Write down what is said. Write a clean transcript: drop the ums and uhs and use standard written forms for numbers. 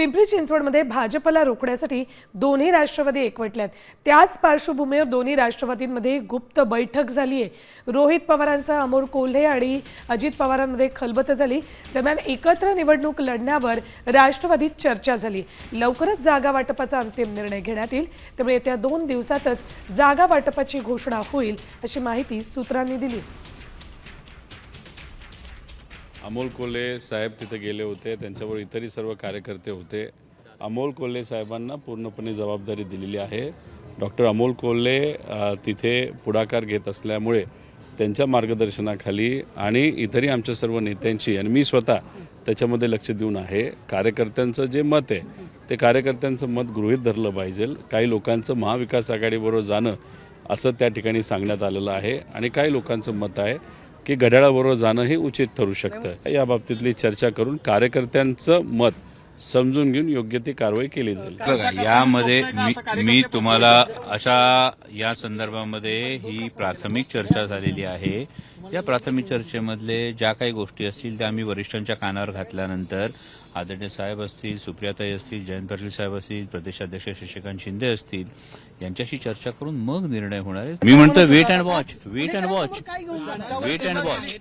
पिंपरी चिंचवडमध्ये भाजपला रोखण्यासाठी दोन्ही राष्ट्रवादी एकवटल्यात। त्याच पार्श्वभूमीवर दोन्ही राष्ट्रवादींमध्ये गुप्त बैठक झाली आहे। रोहित पवारांसह अमोल कोल्हे आणि अजित पवारांमध्ये खलबत झाली। दरम्यान एकत्र निवडणूक लढण्यावर राष्ट्रवादीत चर्चा झाली। लवकरच जागा वाटपाचा अंतिम निर्णय घेण्यात येईल, त्यामुळे येत्या 2 दिवसातच जागा वाटपाची घोषणा होईल अशी माहिती सूत्रांनी दिली। अमोल कोल्हे साहेब तिथे गेले होते, त्यांच्यावर इतरही सर्व कार्यकर्ते होते। अमोल कोल्हे साहेबांना पूर्णपणे जबाबदारी दिलेली आहे। डॉक्टर अमोल कोल्हे तिथे पुढाकार घेत असल्यामुळे त्यांच्या मार्गदर्शनाखाली आणि इतरही आमच्या सर्व नेत्यांची आणि मी स्वतः त्याच्यामध्ये लक्ष देऊन आहे। कार्यकर्त्यांचं जे मत आहे ते कार्यकर्त्यांचं मत गृहीत धरलं पाहिजे। काही लोकांचं महाविकास आघाडीबरोबर जाणं असं त्या ठिकाणी सांगण्यात आलेलं आहे आणि काही लोकांचं मत आहे की घड्याळाबरोबर जाणं हे उचित ठरू शकतं। या बाबतीतली चर्चा करून कार्यकर्त्यांचं मत समजून घेऊन योग्य ती कारवाई केली जाईल। बघा, यामध्ये मी तुम्हाला अशा या संदर्भामध्ये ही प्राथमिक चर्चा झालेली आहे। या प्राथमिक चर्चेमधले ज्या काही गोष्टी असतील त्या आम्ही वरिष्ठांच्या कानावर घातल्यानंतर आदरणीय साहेब असतील, सुप्रियाताई असतील, जयंत पाटील साहेब असतील, प्रदेशाध्यक्ष शशिकांत शिंदे असतील, यांच्याशी चर्चा करून मग निर्णय होणार आहे। मी म्हणतो wait and watch, wait and watch, wait and watch.